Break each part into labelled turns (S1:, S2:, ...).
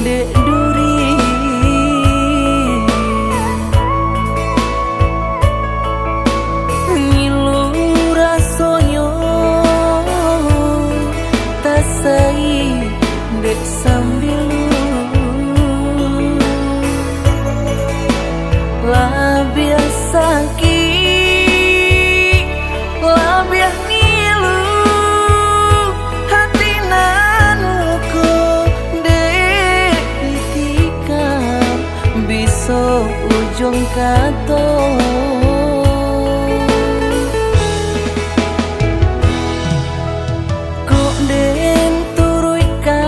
S1: dek duri ngilu rasonyo tasai dek sambil lah biasa ujung kato kok den turuikan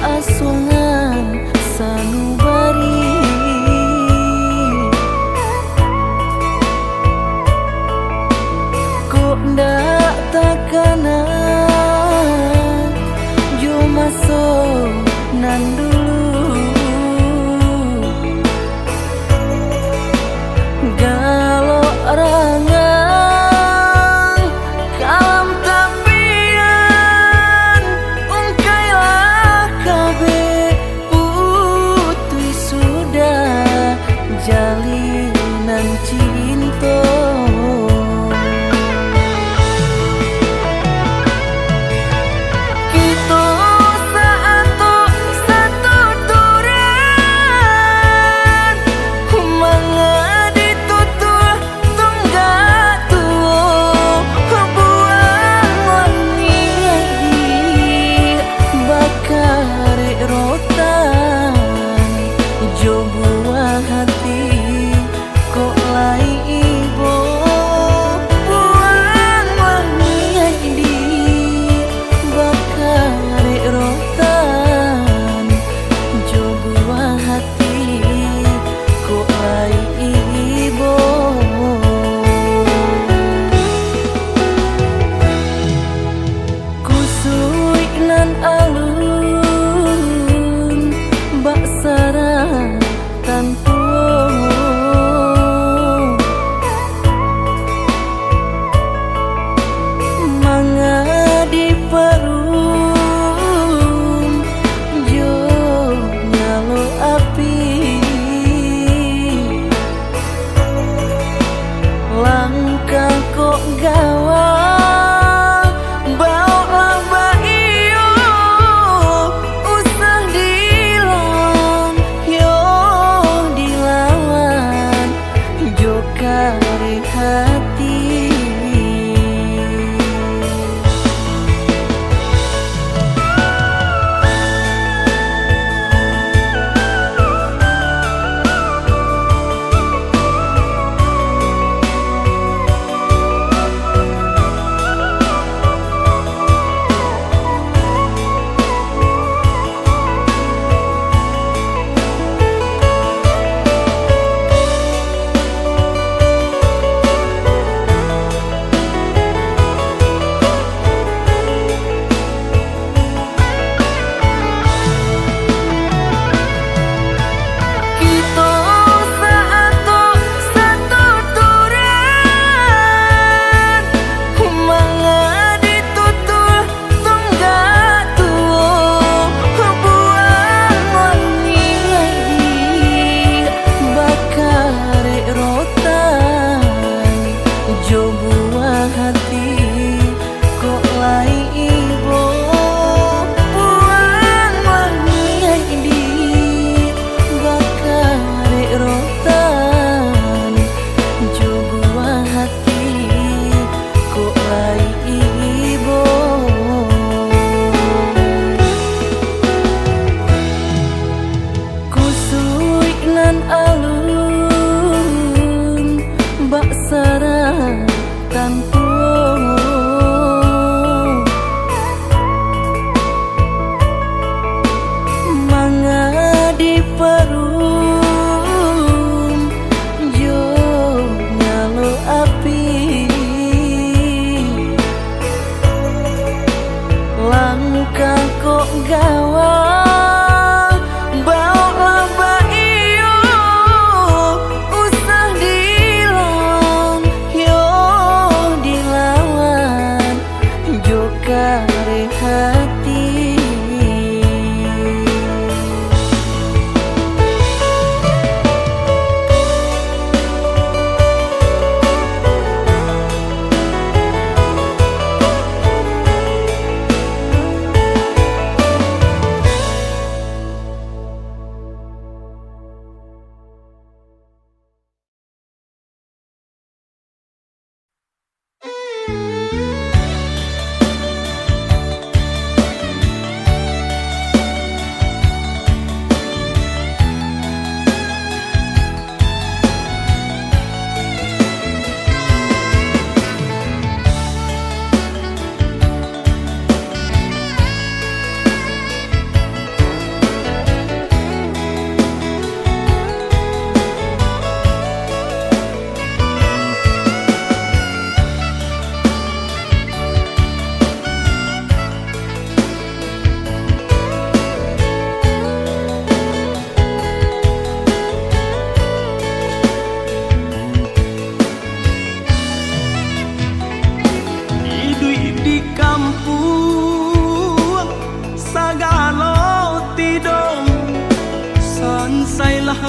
S1: asungan sanubari kok ndak takanan jo masuk nandu galau rangang kalam tapian ungkailah kabe putui sudah jalinan cinta kita satu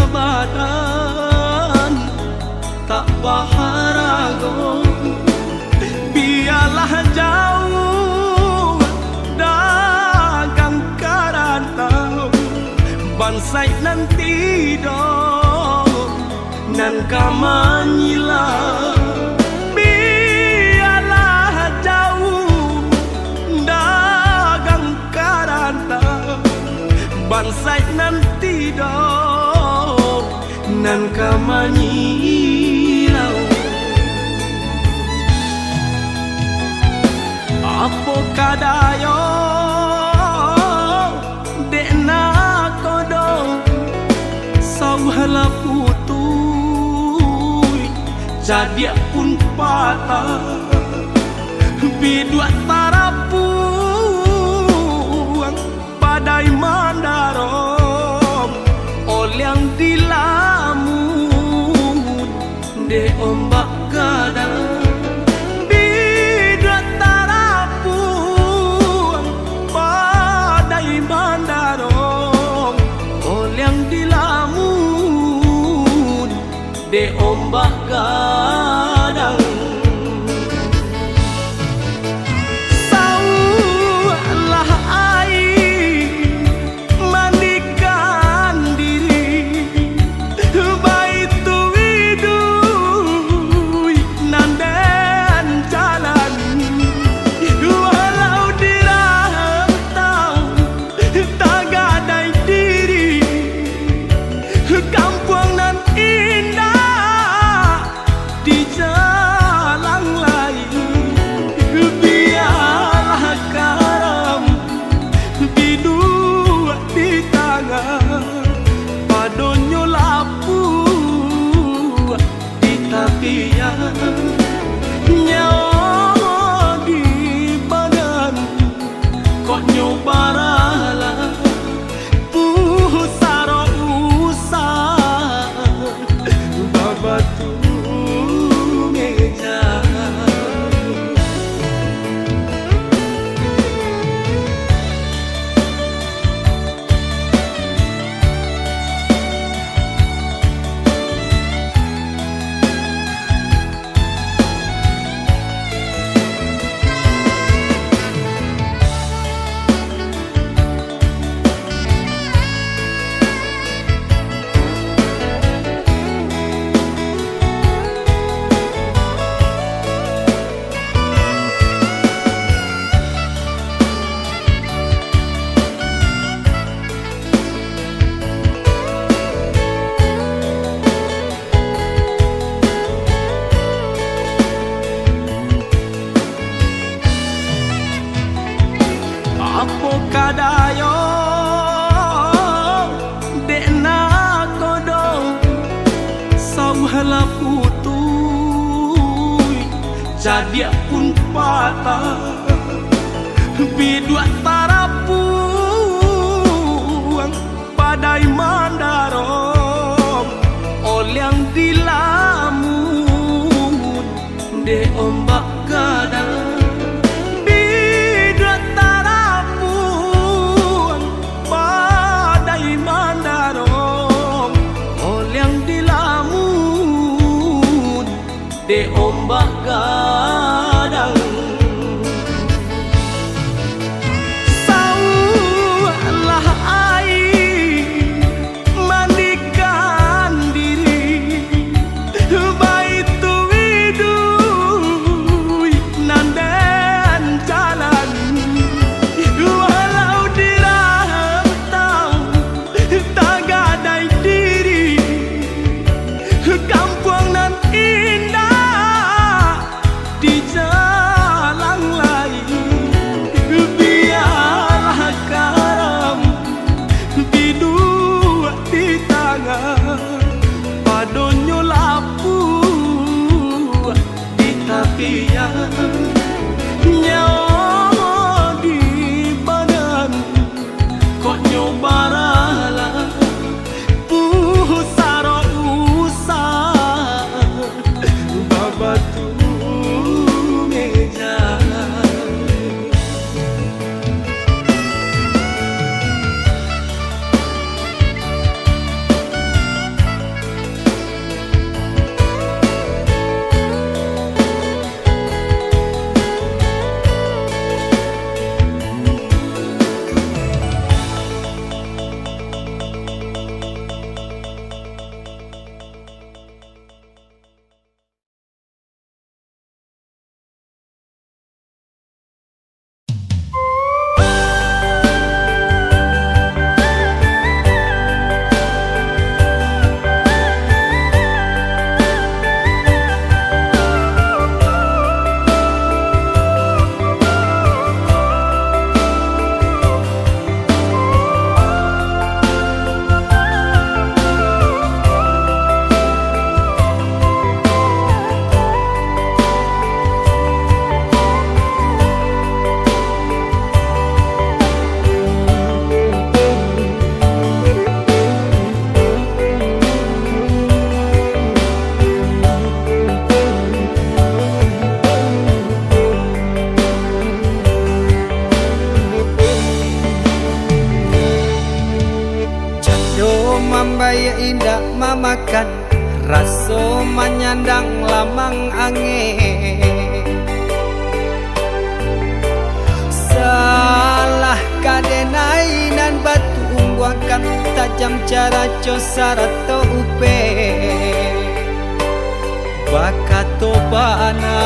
S2: badan tak baharago, biarlah jauh dagang karantau bansai nanti dong nan kamanyila. Biarlah jauh dagang karantau bansai nanti dong nan kamanyilau. Apo kadayo dekna kodong sauhala putui jadi pun patah bidua tarapuang badai mandarom olyang dilamun de ombak gadang. Bidua tarapuang badai mandarom olyang dilamun de ombak gadang. Saulah air mandikan diri baitu widui nanden jalan walau dirantau tak gadai diri kampung nan indah di jalan lain. Biarlah karam bidua di tangan padonyo lapu di tapian nyawa di badan kok nyobaralah pusaro usah babatu meja. Apo kadayo dekna kodong sauhala putui jadi pun patah bidua tarapuang badai mandarom olyang dilamun de ombak gadang. De ombak gadang. Saulah air mandikan diri baitu widui nanden jalan walau dirantau tak gadai diri kampung nan indah
S3: bayi indah mamakan raso menyandang lamang angin. Salah kadenai nan batu umbuakan tajam cara cosara to upe bakato bana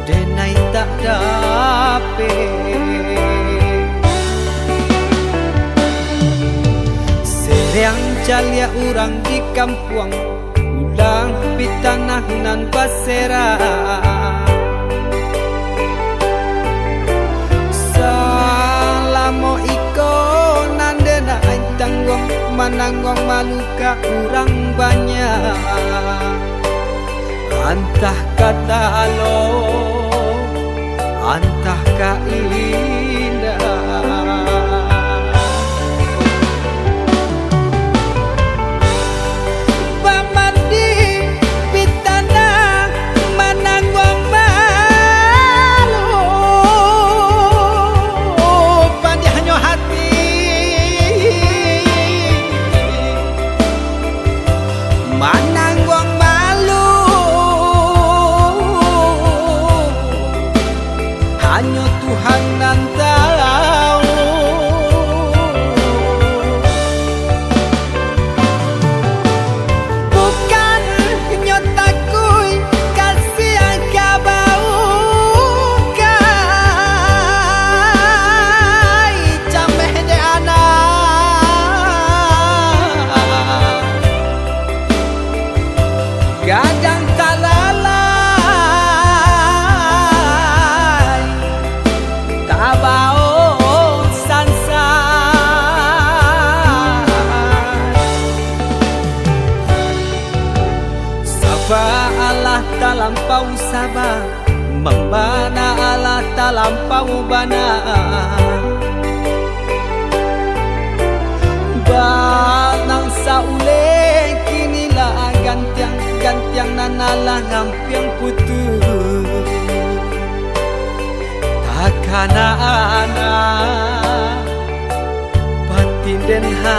S3: denai tak dape. Seriang calia urang di kampung ulang pitanah nan basera. Salamo iko nandena aing tanggung mananggong maluka urang banyak. Antah kata alo, antah ka indah. Hanya Tuhan yang tahu. Bukan nyotakui kasih yang kabau kai cameh de anak gadang talala abao sansa. Sabar Allah talampau sabar, membana Allah talampau bana. Banang saule kinilah gantiang nanalah ngampiang putus. Takana anak batin den ha